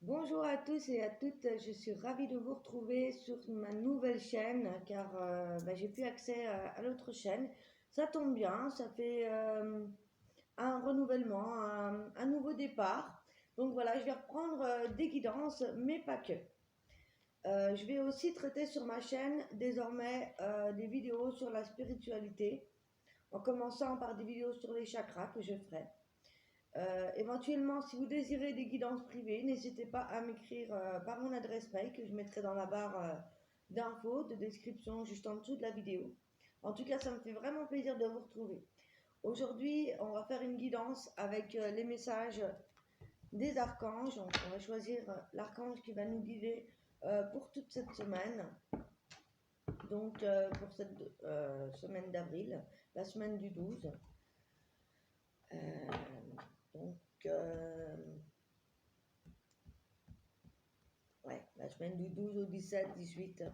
Bonjour à tous et à toutes, je suis ravie de vous retrouver sur ma nouvelle chaîne car j'ai plus accès à l'autre chaîne. Ça tombe bien, ça fait un renouvellement, un nouveau départ. Donc voilà, je vais reprendre des guidances, mais pas que. Je vais aussi traiter sur ma chaîne désormais des vidéos sur la spiritualité, en commençant par des vidéos sur les chakras que je ferai. Éventuellement, si vous désirez des guidances privées, n'hésitez pas à m'écrire par mon adresse mail que je mettrai dans la barre d'infos, de description juste en dessous de la vidéo. En tout cas, ça me fait vraiment plaisir de vous retrouver. Aujourd'hui, on va faire une guidance avec les messages des archanges. On va choisir l'archange qui va nous guider pour toute cette semaine. Donc, pour cette semaine d'avril, la semaine du 12. Euh, donc, ouais, la semaine du 12 au 17, 18.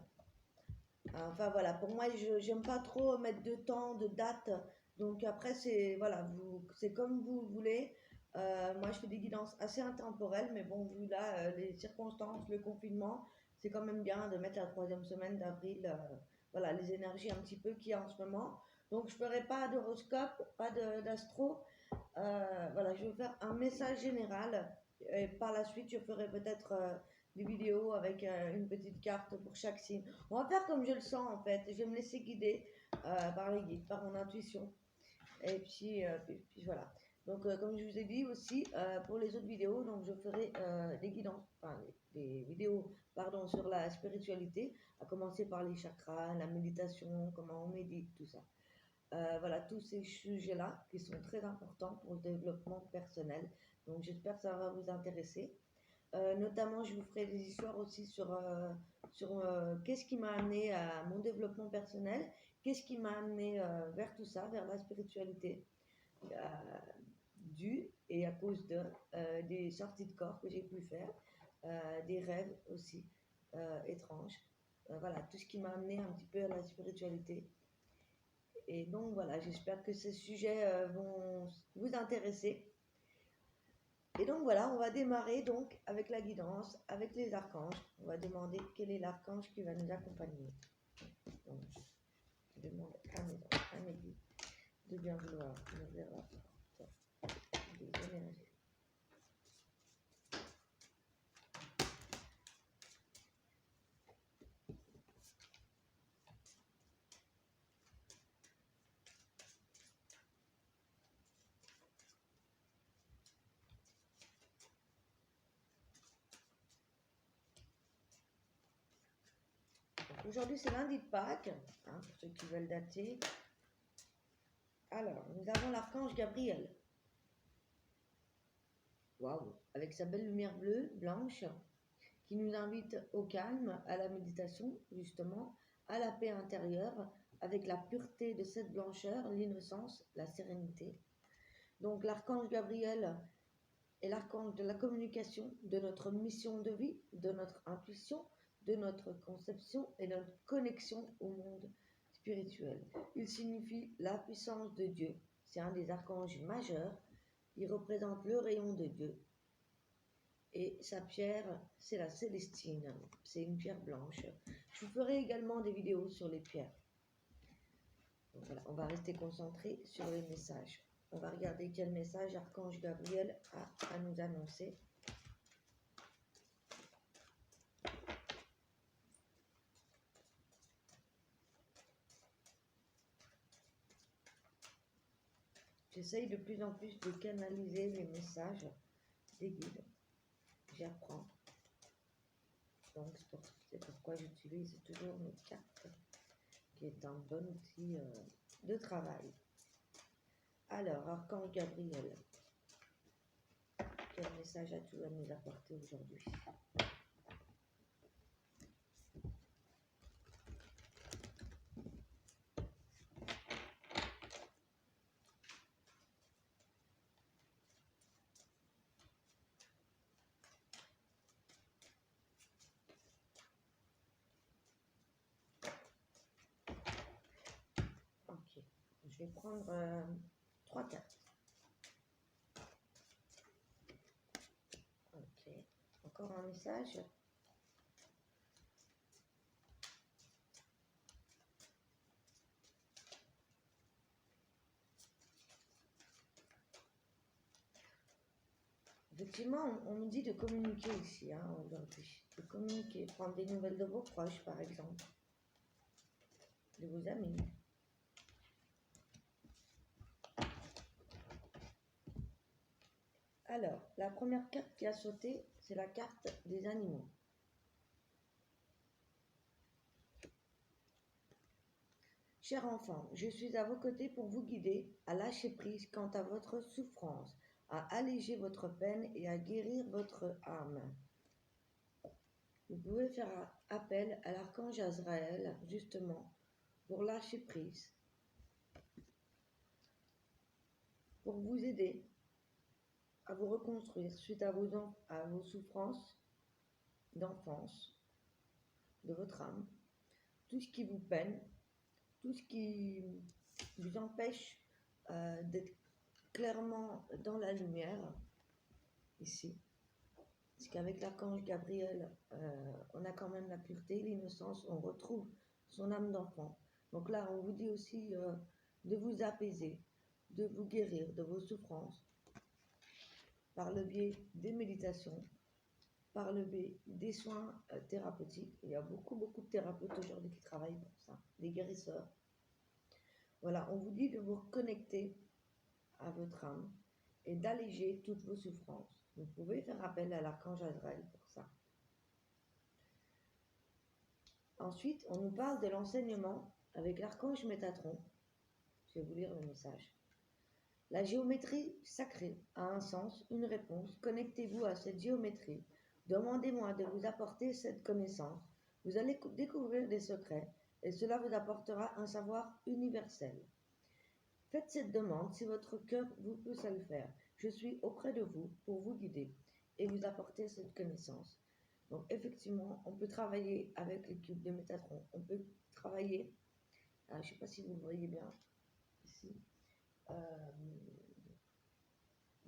Enfin voilà, pour moi, je n'aime pas trop mettre de temps, de date. Donc après, c'est voilà, c'est comme vous voulez. Moi, je fais des guidances assez intemporelles, mais bon, vu là, les circonstances, le confinement, c'est quand même bien de mettre la troisième semaine d'avril, voilà, les énergies un petit peu qu'il y a en ce moment. Donc, je ne ferai pas d'horoscope, pas d'astro. Voilà, je vais faire un message général et par la suite, je ferai peut-être des vidéos avec une petite carte pour chaque signe. On va faire comme je le sens en fait. Je vais me laisser guider par les guides, par mon intuition. Et puis voilà. Donc, comme je vous ai dit aussi, pour les autres vidéos, donc je ferai des guidances, enfin des vidéos, pardon, sur la spiritualité, à commencer par les chakras, la méditation, comment on médite, tout ça. Voilà, tous ces sujets-là qui sont très importants pour le développement personnel. Donc, j'espère que ça va vous intéresser. Notamment, je vous ferai des histoires aussi sur qu'est-ce qui m'a amené à mon développement personnel, qu'est-ce qui m'a amené vers tout ça, vers la spiritualité, euh, dû et à cause des sorties de corps que j'ai pu faire, des rêves aussi étranges. Voilà, tout ce qui m'a amené un petit peu à la spiritualité. Et donc voilà, j'espère que ces sujets vont vous intéresser. Et donc voilà, on va démarrer donc avec la guidance, avec les archanges. On va demander quel est l'archange qui va nous accompagner. Donc, je demande à mes guides de bien vouloir m'ouvrir la porte des énergies. Aujourd'hui, c'est lundi de Pâques, hein, pour ceux qui veulent dater. Alors, nous avons l'archange Gabriel. Waouh! Avec sa belle lumière bleue, blanche, qui nous invite au calme, à la méditation, justement, à la paix intérieure, avec la pureté de cette blancheur, l'innocence, la sérénité. Donc, l'archange Gabriel est l'archange de la communication, de notre mission de vie, de notre intuition, de notre conception et de notre connexion au monde spirituel. Il signifie la puissance de Dieu. C'est un des archanges majeurs. Il représente le rayon de Dieu. Et sa pierre, c'est la célestine. C'est une pierre blanche. Je vous ferai également des vidéos sur les pierres. Donc voilà, on va rester concentré sur les messages. On va regarder quel message Archange Gabriel a à nous annoncer. J'essaye de plus en plus de canaliser les messages des guides. J'apprends. Donc c'est pourquoi j'utilise toujours mes cartes, qui est un bon outil de travail. Alors, Archange Gabriel, quel message as-tu à nous apporter aujourd'hui? Ok, je vais prendre 3 cartes. Ok, encore un message. Effectivement, on me dit de communiquer ici, hein, aujourd'hui. De communiquer, prendre des nouvelles de vos proches, par exemple, de vos amis. Alors, la première carte qui a sauté, c'est la carte des animaux. Cher enfant, je suis à vos côtés pour vous guider à lâcher prise quant à votre souffrance, à alléger votre peine et à guérir votre âme. Vous pouvez faire appel à l'archange Azraël, justement, pour lâcher prise, pour vous aider à vous reconstruire suite à vos souffrances d'enfance, de votre âme, tout ce qui vous peine, tout ce qui vous empêche d'être clairement dans la lumière, ici. Parce qu'avec l'archange Gabriel, on a quand même la pureté, l'innocence, on retrouve son âme d'enfant. Donc là, on vous dit aussi de vous apaiser, de vous guérir de vos souffrances, par le biais des méditations, par le biais des soins thérapeutiques. Il y a beaucoup de thérapeutes aujourd'hui qui travaillent pour ça, des guérisseurs. Voilà, on vous dit de vous reconnecter à votre âme et d'alléger toutes vos souffrances. Vous pouvez faire appel à l'archange Azraël pour ça. Ensuite, on nous parle de l'enseignement avec l'archange Métatron. Je vais vous lire le message. La géométrie sacrée a un sens, une réponse. Connectez-vous à cette géométrie. Demandez-moi de vous apporter cette connaissance. Vous allez découvrir des secrets et cela vous apportera un savoir universel. Faites cette demande si votre cœur vous pousse à le faire. Je suis auprès de vous pour vous guider et vous apporter cette connaissance. Donc effectivement, on peut travailler avec les cubes de Métatron. On peut travailler, je ne sais pas si vous le voyez bien ici. En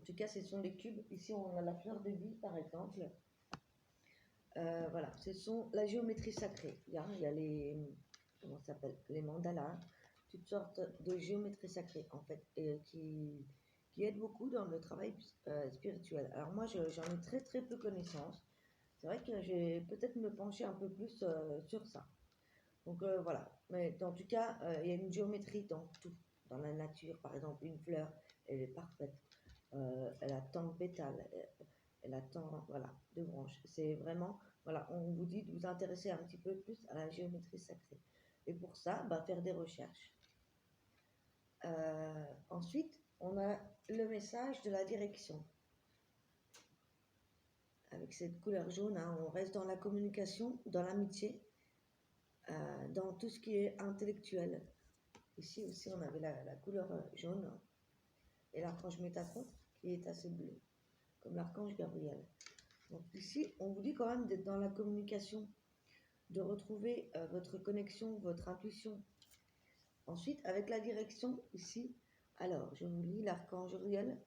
tout cas, ce sont les cubes. Ici, on a la fleur de vie, par exemple. Voilà, ce sont la géométrie sacrée. Il y a les, comment ça s'appelle, les mandalas, toutes sortes de géométrie sacrée, en fait, qui aident beaucoup dans le travail spirituel. Alors moi, j'en ai très peu connaissance. C'est vrai que je vais peut-être me pencher un peu plus sur ça. Donc voilà, mais en tout cas, il y a une géométrie dans tout. Dans la nature, par exemple, une fleur, elle est parfaite. Elle a tant de pétales, elle a tant, voilà, de branches. C'est vraiment, voilà, on vous dit de vous intéresser un petit peu plus à la géométrie sacrée. Et pour ça, faire des recherches. Ensuite, on a le message de la direction. Avec cette couleur jaune, hein, on reste dans la communication, dans l'amitié, dans tout ce qui est intellectuel. Ici aussi, on avait la couleur jaune et l'archange Métatron qui est assez bleu, comme l'archange Gabriel. Donc ici, on vous dit quand même d'être dans la communication, de retrouver votre connexion, votre intuition. Ensuite, avec la direction, ici, alors, je vous lis, l'archange Uriel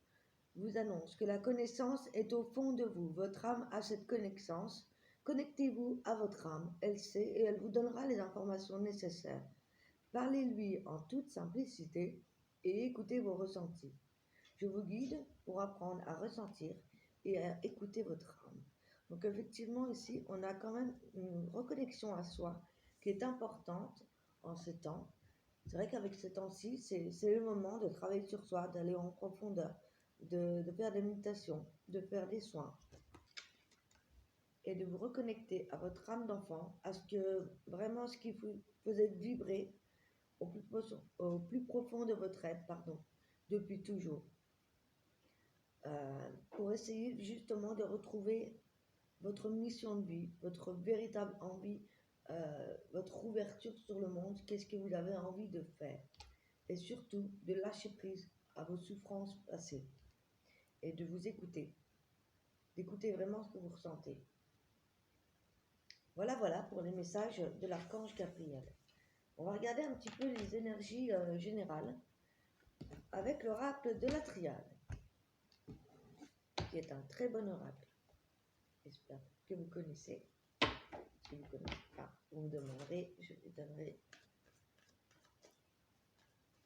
vous annonce que la connaissance est au fond de vous. Votre âme a cette connaissance. Connectez-vous à votre âme, elle sait et elle vous donnera les informations nécessaires. Parlez-lui en toute simplicité et écoutez vos ressentis. Je vous guide pour apprendre à ressentir et à écouter votre âme. Donc effectivement ici, on a quand même une reconnexion à soi qui est importante en ces temps. C'est vrai qu'avec ces temps-ci, c'est le moment de travailler sur soi, d'aller en profondeur, de faire des méditations, de faire des soins et de vous reconnecter à votre âme d'enfant, à ce que vraiment ce qui vous faisait vibrer au plus profond de votre être, depuis toujours. Pour essayer justement de retrouver votre mission de vie, votre véritable envie, votre ouverture sur le monde, qu'est-ce que vous avez envie de faire. Et surtout, de lâcher prise à vos souffrances passées et de vous écouter, d'écouter vraiment ce que vous ressentez. Voilà pour les messages de l'archange Gabriel. On va regarder un petit peu les énergies générales avec l'oracle de la triade, qui est un très bon oracle. Et j'espère que vous connaissez. Si vous ne connaissez pas, vous me demanderez, je vous donnerai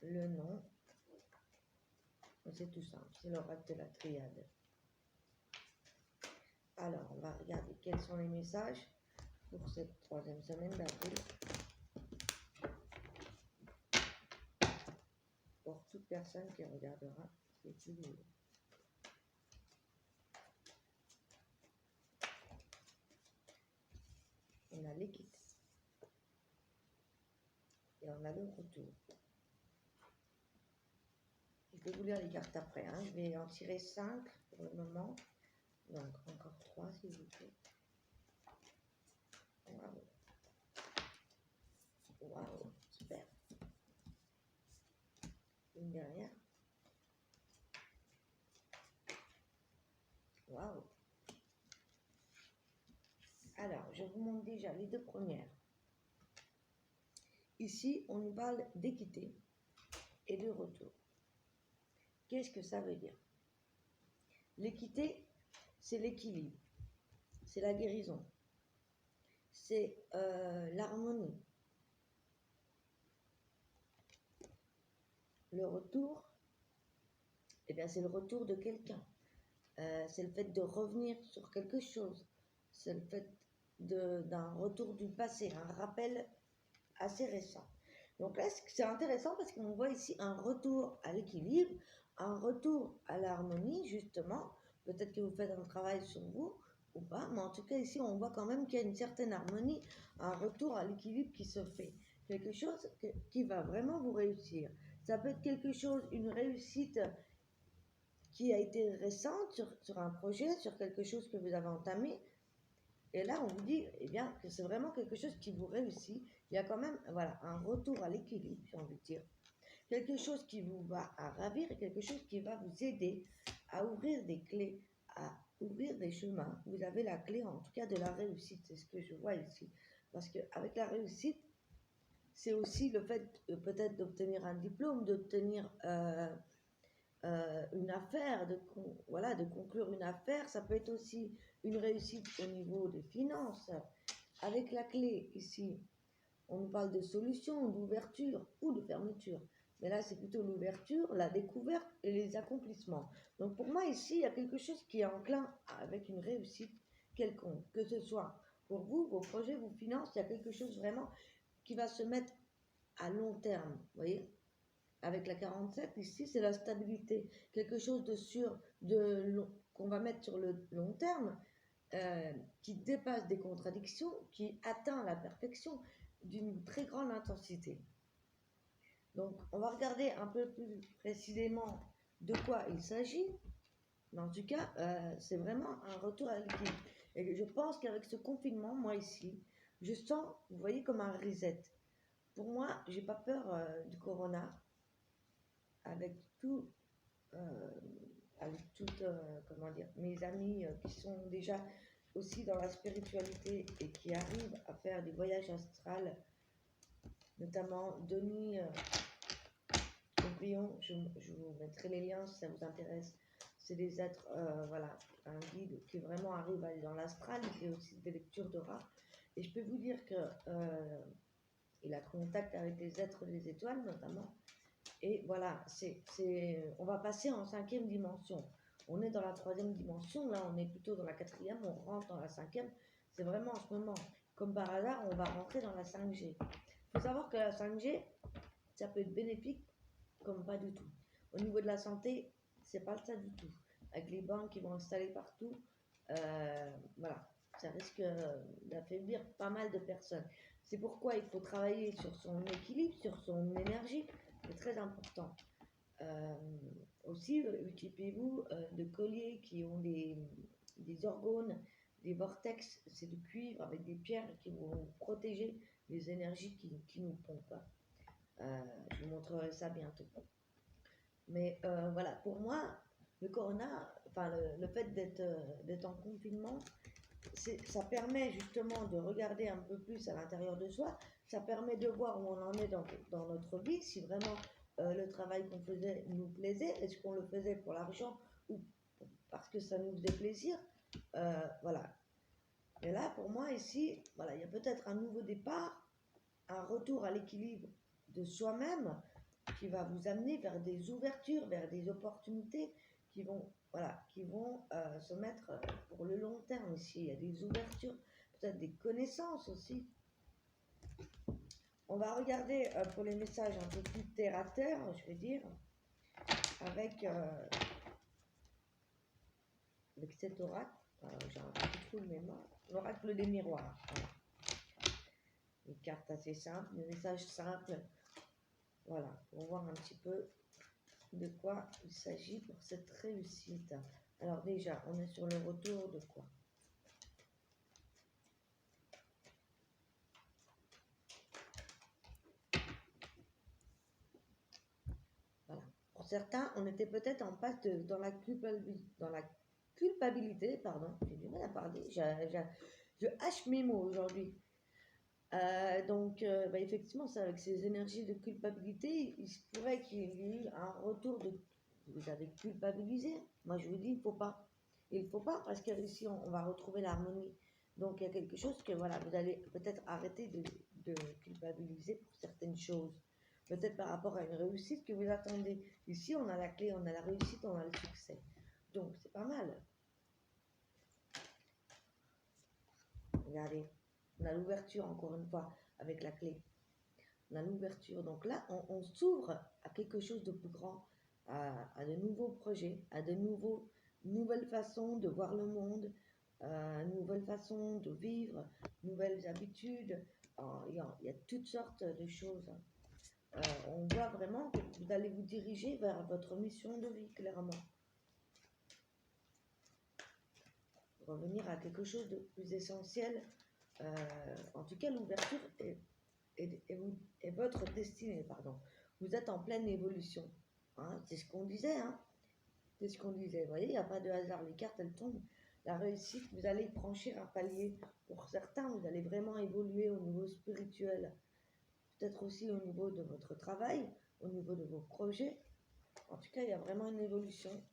le nom. C'est tout simple, c'est l'oracle de la triade. Alors, on va regarder quels sont les messages pour cette 3e semaine d'avril. Pour toute personne qui regardera cette vidéo. On a l'équité. Et on a le retour. Je vais vous lire les cartes après. Hein. Je vais en tirer 5 pour le moment. Donc, encore 3 s'il vous plaît. Waouh. Waouh, super. Une dernière. Waouh. Alors, je vous montre déjà les 2 premières. Ici, on nous parle d'équité et de retour. Qu'est-ce que ça veut dire? L'équité, c'est l'équilibre, c'est la guérison, c'est l'harmonie. Le retour, eh bien, c'est le retour de quelqu'un. C'est le fait de revenir sur quelque chose. C'est le fait d'un retour du passé, un rappel assez récent. Donc là, c'est intéressant parce qu'on voit ici un retour à l'équilibre, un retour à l'harmonie, justement. Peut-être que vous faites un travail sur vous ou pas, mais en tout cas, ici, on voit quand même qu'il y a une certaine harmonie, un retour à l'équilibre qui se fait. Quelque chose qui va vraiment vous réussir. Ça peut être quelque chose, une réussite qui a été récente sur un projet, sur quelque chose que vous avez entamé. Et là, on vous dit eh bien, que c'est vraiment quelque chose qui vous réussit. Il y a quand même voilà, un retour à l'équilibre, j'ai envie de dire. Quelque chose qui vous va à ravir et quelque chose qui va vous aider à ouvrir des clés, à ouvrir des chemins. Vous avez la clé, en tout cas, de la réussite. C'est ce que je vois ici. Parce qu'avec la réussite, c'est aussi le fait peut-être d'obtenir un diplôme, d'obtenir une affaire, de conclure une affaire. Ça peut être aussi une réussite au niveau des finances. Avec la clé ici, on nous parle de solution, d'ouverture ou de fermeture. Mais là, c'est plutôt l'ouverture, la découverte et les accomplissements. Donc pour moi, ici, il y a quelque chose qui est enclin avec une réussite quelconque. Que ce soit pour vous, vos projets, vos finances, il y a quelque chose vraiment qui va se mettre à long terme. Vous voyez ? Avec la 47, ici, c'est la stabilité. Quelque chose de sûr, qu'on va mettre sur le long terme, qui dépasse des contradictions, qui atteint la perfection d'une très grande intensité. Donc, on va regarder un peu plus précisément de quoi il s'agit. Mais en tout cas, c'est vraiment un retour à l'équilibre. Et je pense qu'avec ce confinement, moi ici, je sens, vous voyez, comme un reset. Pour moi, j'ai pas peur du corona. Avec tout, avec toutes, comment dire, mes amis qui sont déjà aussi dans la spiritualité et qui arrivent à faire des voyages astrales, notamment Denis Aubryon, je vous mettrai les liens si ça vous intéresse. C'est des êtres, voilà, un guide qui vraiment arrive à aller dans l'astral, il fait aussi des lectures d'aura. Et je peux vous dire que il a contact avec les êtres des étoiles notamment. Et voilà, on va passer en 5e dimension. On est dans la 3e dimension, là on est plutôt dans la 4e, on rentre dans la 5e. C'est vraiment en ce moment, comme par hasard, on va rentrer dans la 5G. Il faut savoir que la 5G, ça peut être bénéfique comme pas du tout. Au niveau de la santé, c'est pas ça du tout. Avec les banques qui vont installer partout, voilà, ça risque d'affaiblir pas mal de personnes. C'est pourquoi il faut travailler sur son équilibre, sur son énergie. C'est très important. Aussi, équipez-vous de colliers qui ont des orgones, des vortex, c'est de cuivre avec des pierres qui vont protéger les énergies qui nous pompent. Je vous montrerai ça bientôt. Mais voilà, pour moi, le corona, enfin le fait d'être en confinement, ça permet justement de regarder un peu plus à l'intérieur de soi, ça permet de voir où on en est dans notre vie, si vraiment le travail qu'on faisait nous plaisait, est-ce qu'on le faisait pour l'argent ou parce que ça nous faisait plaisir, voilà. là, pour moi, ici, voilà, il y a peut-être un nouveau départ, un retour à l'équilibre de soi-même qui va vous amener vers des ouvertures, vers des opportunités qui vont, voilà, qui vont se mettre pour le long terme ici. Il y a des ouvertures, peut-être des connaissances aussi. On va regarder pour les messages un peu plus terre à terre, je vais dire, avec, avec cet oracle. J'ai un petit trou de mémoire. L'oracle des miroirs. Voilà. Une carte assez simple, des messages simples. Voilà, pour voir un petit peu de quoi il s'agit pour cette réussite. Alors déjà, on est sur le retour de quoi? Voilà. Pour certains, on était peut-être en passe dans la culpabilité, pardon, j'ai du mal à parler, je hache mes mots aujourd'hui. Donc, effectivement, ça, avec ces énergies de culpabilité, il se pourrait qu'il y ait eu un retour de... Vous avez culpabilisé. Moi, je vous dis, il ne faut pas. Il ne faut pas parce qu'ici, on va retrouver l'harmonie. Donc, il y a quelque chose que, voilà, vous allez peut-être arrêter de culpabiliser pour certaines choses. Peut-être par rapport à une réussite que vous attendez. Ici, on a la clé, on a la réussite, on a le succès. Donc, c'est pas mal. Regardez. On a l'ouverture, encore une fois, avec la clé. On a l'ouverture. Donc là, on s'ouvre à quelque chose de plus grand, à de nouveaux projets, à de nouvelles façons de voir le monde, nouvelles façons de vivre, nouvelles habitudes. Il y a toutes sortes de choses. On voit vraiment que vous allez vous diriger vers votre mission de vie, clairement. Revenir à quelque chose de plus essentiel. En tout cas, l'ouverture est votre destinée, pardon. Vous êtes en pleine évolution. Hein, c'est ce qu'on disait. Hein. C'est ce qu'on disait. Vous voyez, il n'y a pas de hasard. Les cartes, elles tombent. La réussite, vous allez franchir un palier. Pour certains, vous allez vraiment évoluer au niveau spirituel. Peut-être aussi au niveau de votre travail, au niveau de vos projets. En tout cas, il y a vraiment une évolution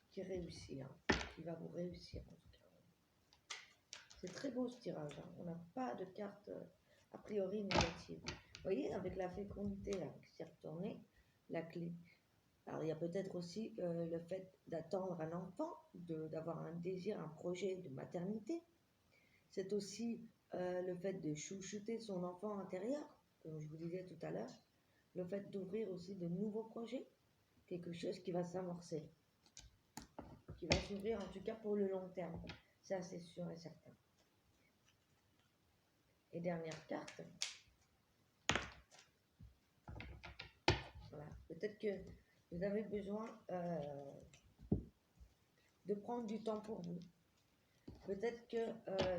qui réussit. Hein, qui va vous réussir, en tout cas. C'est très beau ce tirage. Hein. On n'a pas de carte a priori négative. Vous voyez, avec la fécondité là, qui s'est retournée, la clé. Alors, il y a peut-être aussi le fait d'attendre un enfant, d'avoir un désir, un projet de maternité. C'est aussi le fait de chouchouter son enfant intérieur, comme je vous disais tout à l'heure. Le fait d'ouvrir aussi de nouveaux projets, quelque chose qui va s'amorcer, qui va s'ouvrir en tout cas pour le long terme. Ça, c'est sûr et certain. Et dernière carte. Voilà. Peut-être que vous avez besoin de prendre du temps pour vous. Peut-être que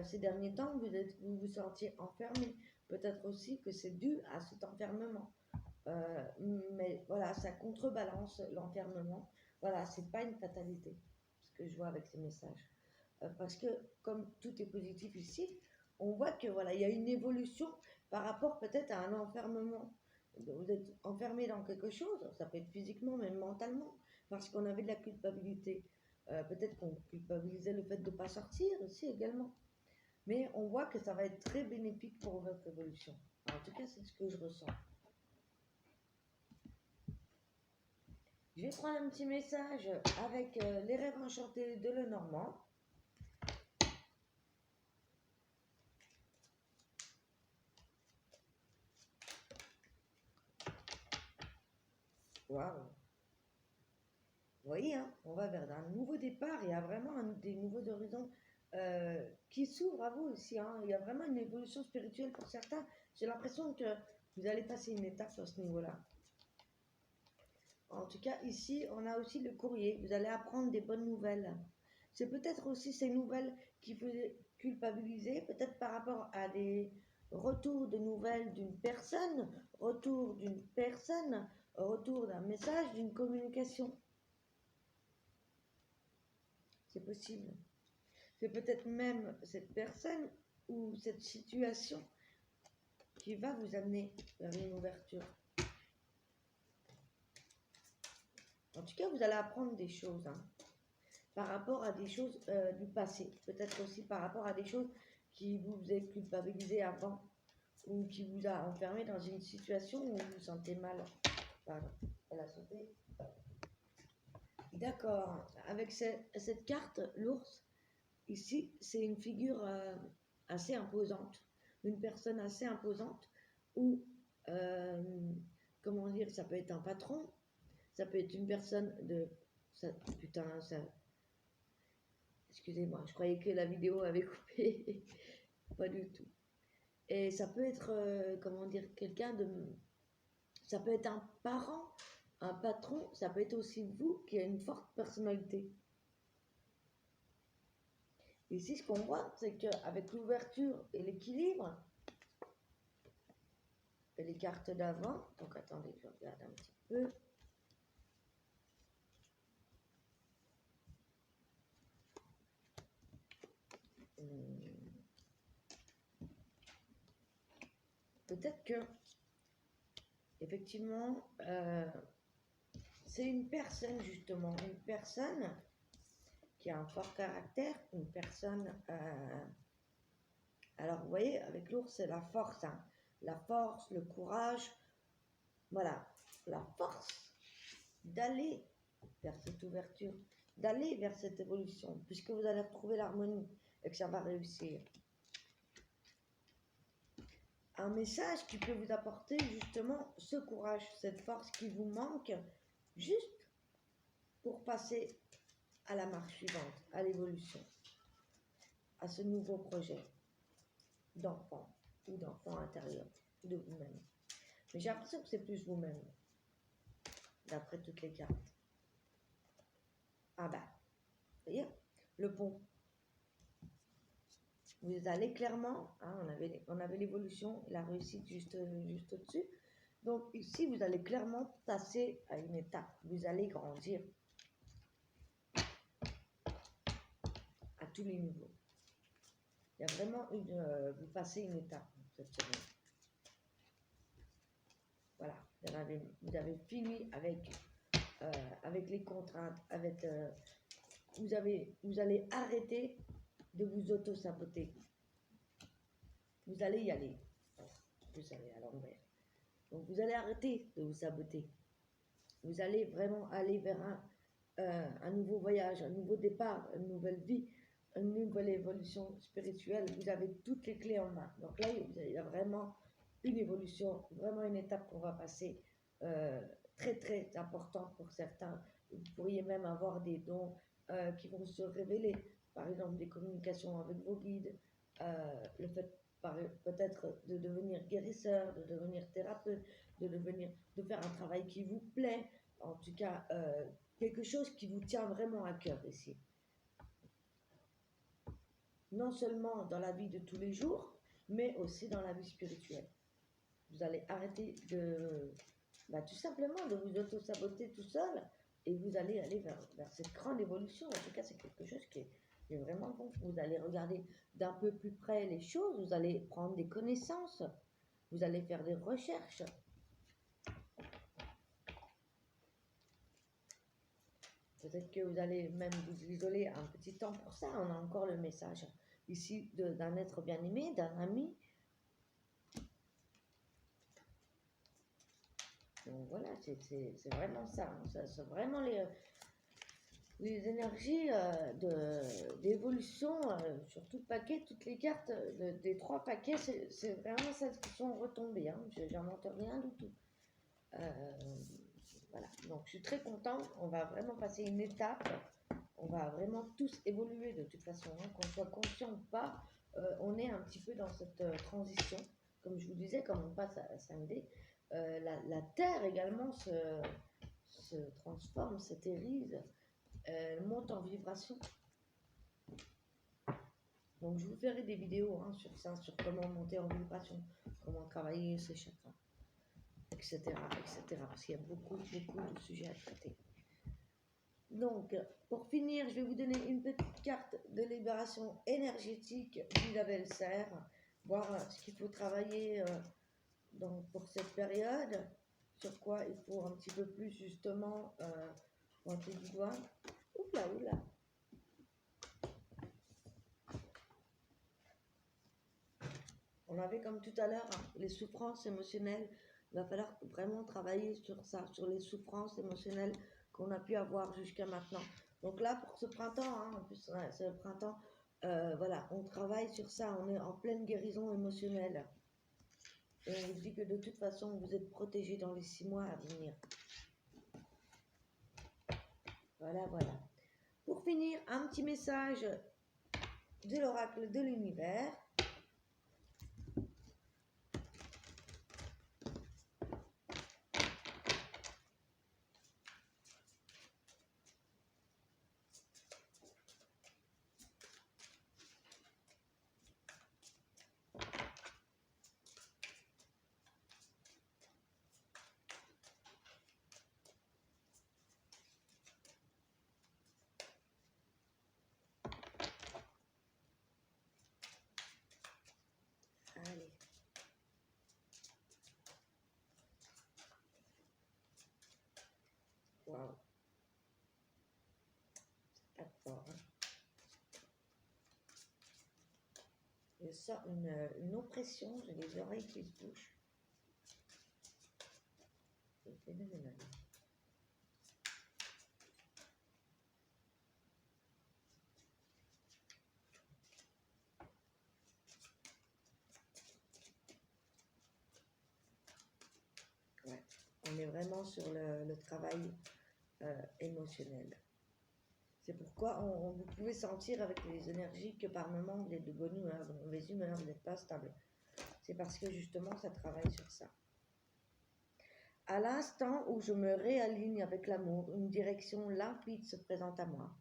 ces derniers temps, vous vous sentiez enfermé. Peut-être aussi que c'est dû à cet enfermement. Mais voilà, ça contrebalance l'enfermement. Voilà, c'est pas une fatalité, ce que je vois avec ces messages. Parce que comme tout est positif ici, on voit que voilà, il y a une évolution par rapport peut-être à un enfermement. Vous êtes enfermé dans quelque chose, ça peut être physiquement, même mentalement, parce qu'on avait de la culpabilité. Peut-être qu'on culpabilisait le fait de ne pas sortir aussi également. Mais on voit que ça va être très bénéfique pour votre évolution. En tout cas, c'est ce que je ressens. Je vais prendre un petit message avec les rêves enchantés de Lenormand. Waouh! Vous voyez, hein, on va vers un nouveau départ. Il y a vraiment des nouveaux horizons qui s'ouvrent à vous aussi. Hein. Il y a vraiment une évolution spirituelle pour certains. J'ai l'impression que vous allez passer une étape à ce niveau-là. En tout cas, ici, on a aussi le courrier. Vous allez apprendre des bonnes nouvelles. C'est peut-être aussi ces nouvelles qui vous culpabiliser, peut-être par rapport à des retours de nouvelles d'une personne, retour d'un message, d'une communication. C'est possible. C'est peut-être même cette personne ou cette situation qui va vous amener vers une ouverture. En tout cas, vous allez apprendre des choses hein, par rapport à des choses du passé. Peut-être aussi par rapport à des choses qui vous faisait culpabiliser avant ou qui vous a enfermé dans une situation où vous vous sentez mal. Pardon, elle a sauté. D'accord, avec cette carte, l'ours, ici, c'est une figure assez imposante, une personne assez imposante, ou, comment dire, ça peut être un patron, ça peut être une personne de... Ça, putain, ça... Excusez-moi, je croyais que la vidéo avait coupé, pas du tout. Et ça peut être, comment dire, quelqu'un de... Ça peut être un parent, un patron, ça peut être aussi vous qui avez une forte personnalité. Ici, ce qu'on voit, c'est qu'avec l'ouverture et l'équilibre, et les cartes d'avant, donc attendez, je regarde un petit peu. Peut-être que, effectivement, c'est une personne, justement, une personne qui a un fort caractère, une personne... alors, vous voyez, avec l'ours, c'est la force, hein. La force, le courage, voilà, la force d'aller vers cette ouverture, d'aller vers cette évolution, puisque vous allez retrouver l'harmonie et que ça va réussir. Un message qui peut vous apporter justement ce courage, cette force qui vous manque, juste pour passer à la marche suivante, à l'évolution, à ce nouveau projet d'enfant ou d'enfant intérieur de vous-même. Mais j'ai l'impression que c'est plus vous-même, d'après toutes les cartes. Ah bah, vous voyez, le pont. Vous allez clairement, hein, on avait l'évolution, la réussite juste au-dessus. Donc ici, vous allez clairement passer à une étape. Vous allez grandir à tous les niveaux. Il y a vraiment vous passez une étape cette semaine. Voilà, vous avez fini avec les contraintes, avec, vous allez arrêter de vous auto-saboter. Vous allez y aller. Vous allez à l'envers. Donc vous allez arrêter de vous saboter. Vous allez vraiment aller vers un nouveau voyage, un nouveau départ, une nouvelle vie, une nouvelle évolution spirituelle. Vous avez toutes les clés en main. Donc là, il y a vraiment une évolution, vraiment une étape qu'on va passer très très importante pour certains. Vous pourriez même avoir des dons qui vont se révéler, par exemple des communications avec vos guides, le fait peut-être de devenir guérisseur, de devenir thérapeute, de faire un travail qui vous plaît, en tout cas quelque chose qui vous tient vraiment à cœur ici. Non seulement dans la vie de tous les jours, mais aussi dans la vie spirituelle. Vous allez arrêter tout simplement de vous auto-saboter tout seul et vous allez aller vers cette grande évolution. En tout cas, c'est quelque chose qui est vraiment bon. Vous allez regarder d'un peu plus près les choses, vous allez prendre des connaissances, vous allez faire des recherches. Peut-être que vous allez même vous isoler un petit temps pour ça. On a encore le message ici d'un être bien-aimé, d'un ami. Donc voilà, c'est vraiment ça. C'est vraiment les énergies d'évolution sur tout le paquet, toutes les cartes des 3 paquets, c'est vraiment celles qui sont retombées. Hein. J'invente rien du tout. Voilà, donc je suis très contente. On va vraiment passer une étape. On va vraiment tous évoluer de toute façon, hein. Qu'on soit conscient ou pas, on est un petit peu dans cette transition. Comme je vous disais, comme on passe à 5D, la Terre également se transforme, s'éthérise, elle monte en vibration. Donc je vous ferai des vidéos hein, sur ça, sur comment monter en vibration, comment travailler ses chakras, etc., etc. Parce qu'il y a beaucoup de sujets à traiter. Donc, pour finir, je vais vous donner une petite carte de libération énergétique d'Isabelle Serre, voir ce qu'il faut travailler pour cette période, sur quoi il faut un petit peu plus justement pointer du doigt. Oula. On avait comme tout à l'heure hein, les souffrances émotionnelles. Il va falloir vraiment travailler sur ça, sur les souffrances émotionnelles qu'on a pu avoir jusqu'à maintenant. Donc là, pour ce printemps, hein, en plus ouais, c'est le printemps, voilà, on travaille sur ça, on est en pleine guérison émotionnelle. Et on vous dit que de toute façon, vous êtes protégés dans les 6 mois à venir. Voilà, voilà. Pour finir, un petit message de l'oracle de l'univers. Allez. Waouh. C'est pas fort, hein. Je sens une oppression, j'ai les oreilles qui se bouchent. C'est phénoménal. Ouais, on est vraiment sur le travail émotionnel. C'est pourquoi vous pouvez sentir avec les énergies que par moments vous êtes de bonne humeur, de mauvaise humeur, vous n'êtes pas stable. C'est parce que justement ça travaille sur ça. À l'instant où je me réaligne avec l'amour, une direction limpide se présente à moi.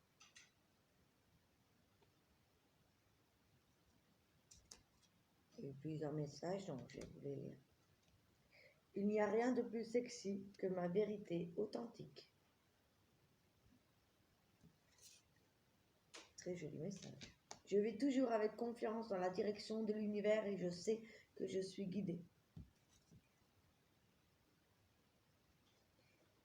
Et puis un message, donc je vais vous les lire. Il n'y a rien de plus sexy que ma vérité authentique. Très joli message. Je vais toujours avec confiance dans la direction de l'univers et je sais que je suis guidée.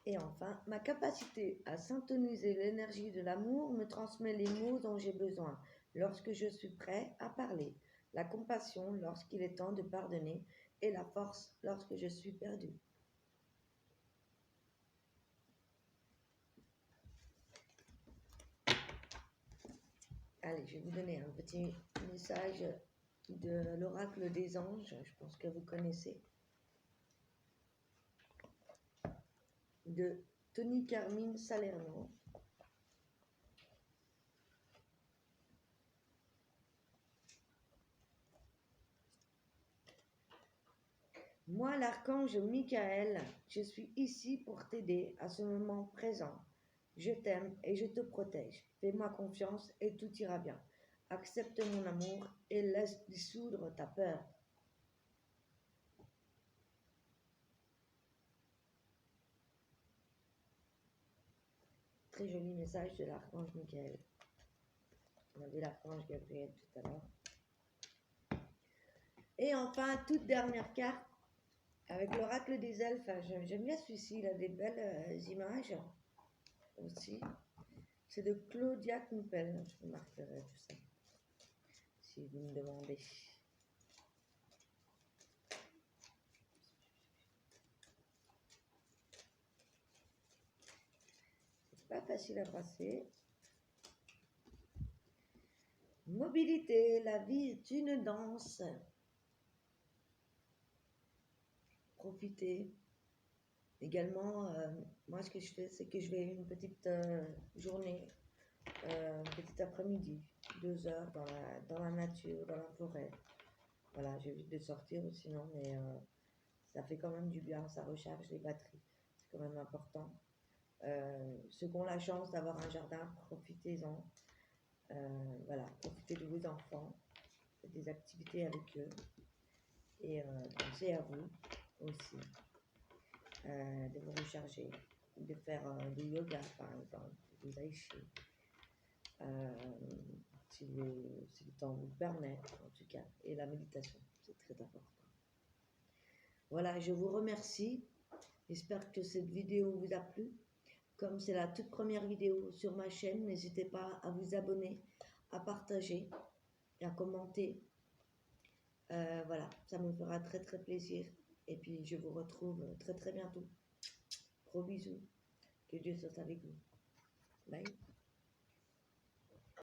Et enfin, ma capacité à syntoniser l'énergie de l'amour me transmet les mots dont j'ai besoin lorsque je suis prêt à parler, la compassion lorsqu'il est temps de pardonner et la force lorsque je suis perdu. Allez, je vais vous donner un petit message de l'oracle des anges, je pense que vous connaissez, de Tony Carmine Salerno. Moi, l'archange Michael, je suis ici pour t'aider à ce moment présent. Je t'aime et je te protège. Fais-moi confiance et tout ira bien. Accepte mon amour et laisse dissoudre ta peur. Très joli message de l'archange Michael. On a vu l'archange Gabriel tout à l'heure. Et enfin, toute dernière carte avec l'oracle des elfes. J'aime bien celui-ci, il a des belles images aussi. C'est de Claudia Kumpel. Je vous marquerai tout ça si vous me demandez. C'est pas facile à passer. Mobilité, la vie est une danse. Profitez. Également, moi ce que je fais, c'est que je vais une petite journée, un petit après-midi, 2 heures dans la nature, dans la forêt. Voilà, j'évite de sortir sinon, mais ça fait quand même du bien, ça recharge les batteries. C'est quand même important. Ceux qui ont la chance d'avoir un jardin, profitez-en. Voilà, profitez de vos enfants, faites des activités avec eux et pensez à vous aussi, de vous recharger, de faire du yoga par exemple, du tai chi, si le temps vous le permet en tout cas, et la méditation, c'est très important. Voilà, je vous remercie, j'espère que cette vidéo vous a plu. Comme c'est la toute première vidéo sur ma chaîne, n'hésitez pas à vous abonner, à partager et à commenter. Voilà, ça me fera très très plaisir. Et puis je vous retrouve très très bientôt. Gros bisous. Que Dieu soit avec vous. Bye.